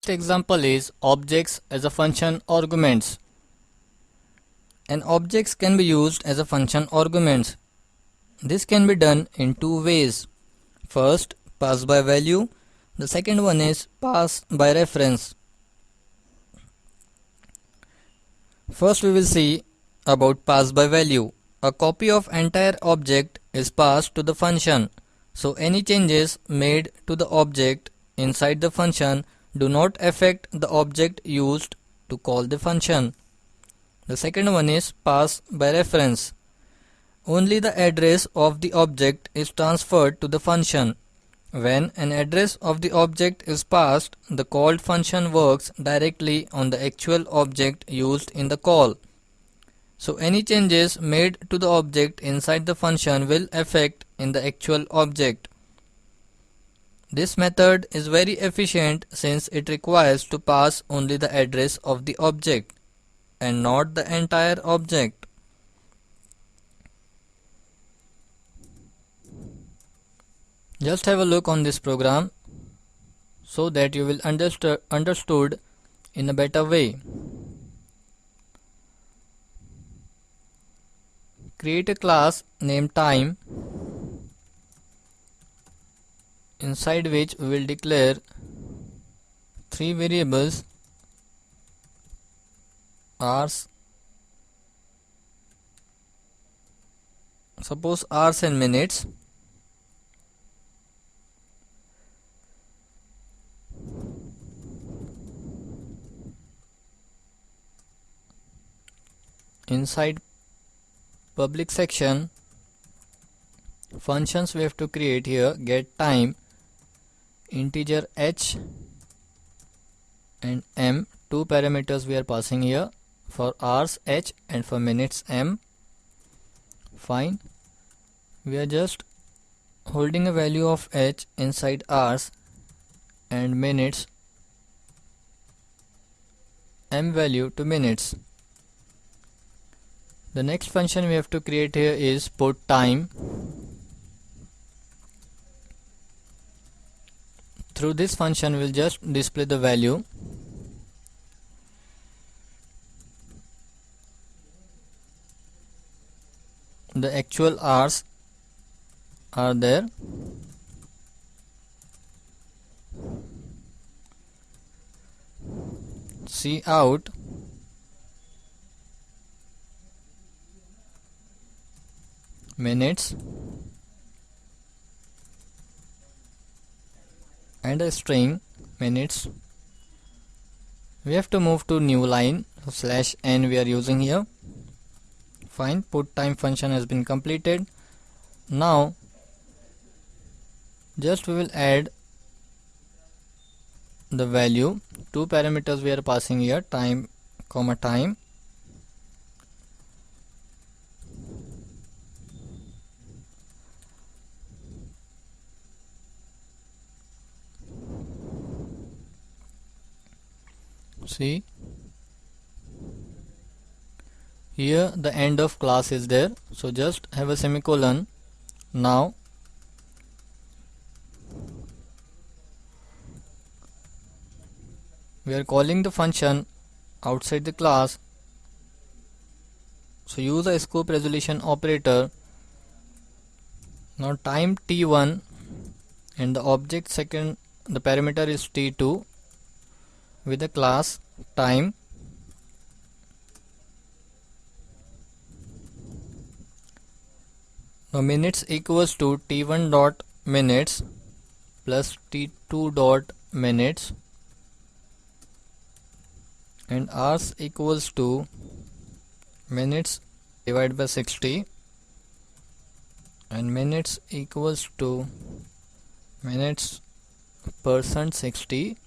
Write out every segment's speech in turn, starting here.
Next example is objects as a function arguments. An objects can be used as a function arguments. This can be done in two ways. First, pass by value. The second one is pass by reference. First we will see about pass by value. A copy of entire object is passed to the function. So any changes made to the object inside the function do not affect the object used to call the function. The second one is pass by reference. Only the address of the object is transferred to the function. When an address of the object is passed, the called function works directly on the actual object used in the call. So any changes made to the object inside the function will affect in the actual object. This method is very efficient since it requires to pass only the address of the object and not the entire object. Just have a look on this program so that you will understood in a better way. Create a class named time, inside which we will declare three variables: hours, suppose hours and minutes. Inside public section, functions we have to create here: get time, integer h and m, two parameters we are passing here, for hours h and for minutes m. Fine, we are just holding a value of h inside hours and minutes m value to minutes. The next function we have to create here is put time. Through this function we will just display the value. The actual hours are there. Cout minutes and a string minutes. We have to move to new line, /n we are using here. Fine, put time function has been completed. Now just we will add the value, two parameters we are passing here, time comma time. See, here the end of class is there, so just have a semicolon. Now we are calling the function outside the class, so use a scope resolution operator. Now time t1 and the object second, the parameter is t2 with the class time. Now minutes equals to t1 dot minutes plus t2 dot minutes, and hours equals to minutes divided by 60 and minutes equals to minutes percent 60.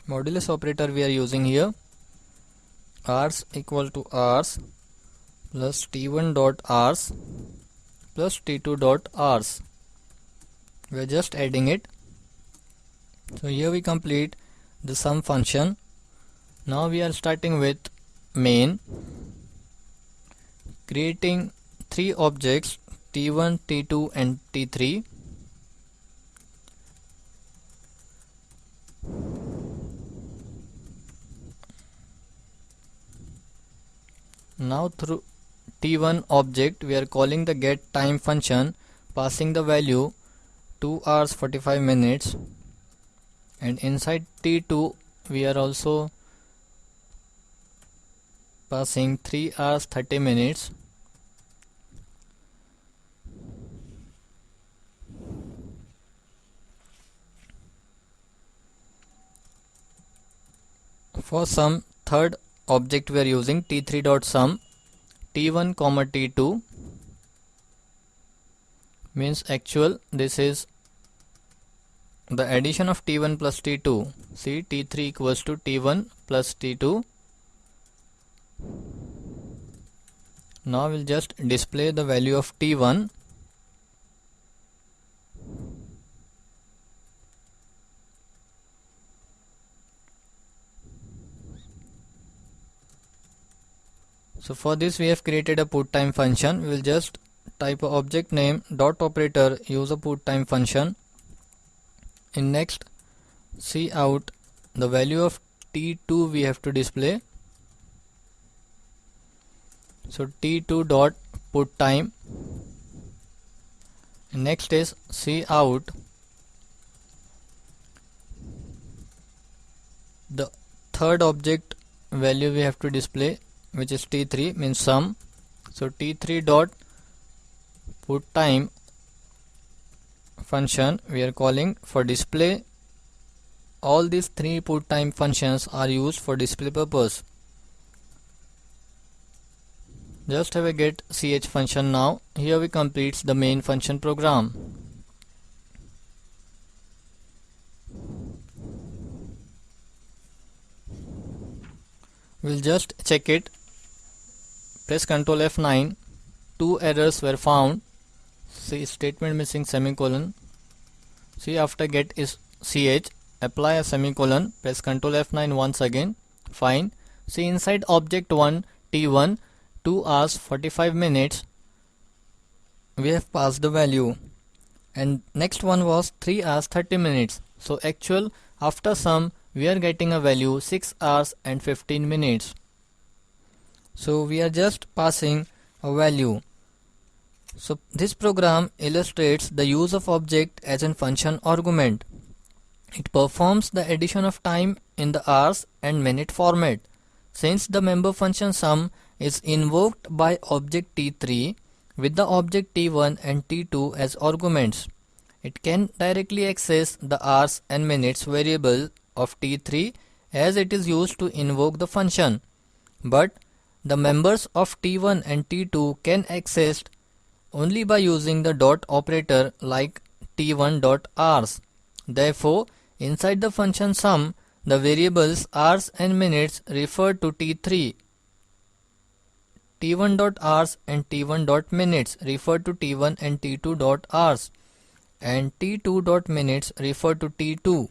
Modulus operator we are using here. Hours equal to hours plus t1 dot hours plus t2 dot hours. We are just adding it. So here we complete the sum function. Now we are starting with main, creating three objects t1, t2 and t3. Now through t1 object we are calling the get time function, passing the value 2 hours 45 minutes, and inside t2 we are also passing 3 hours 30 minutes. For sum, third object we are using t3.sum, t1 comma t2 means actual. This is the addition of t1 plus t2. See, t3 equals to t1 plus t2. Now we'll just display the value of t1. So for this we have created a put time function. We will just type a object name dot operator, use a put time function. In next see out, the value of t2 we have to display. So t2 dot put time. Next is see out, the third object value we have to display, which is t3 means sum. So t3 dot put time function we are calling for display. All these three put time functions are used for display purpose. Just have a get ch function now. Here we complete the main function program. We'll just check it. Press Ctrl F9. Two errors were found. See, statement missing semicolon. See, after get is ch, apply a semicolon. Press Ctrl F9 once again. Fine. See, inside object 1 t1 2 hours 45 minutes we have passed the value, and next one was 3 hours 30 minutes. So actual, after sum we are getting a value 6 hours and 15 minutes. So we are just passing a value. So this program illustrates the use of object as a function argument. It performs the addition of time in the hours and minute format. Since the member function sum is invoked by object t3 with the object t1 and t2 as arguments, it can directly access the hours and minutes variable of t3 as it is used to invoke the function. But the members of t1 and t2 can accessed only by using the dot operator like t1 dot hours. Therefore, inside the function sum, the variables hours and minutes refer to t3. t1 dot hours and t1 dot minutes refer to t1 and t2 dot hours, and t2 dot minutes refer to t2.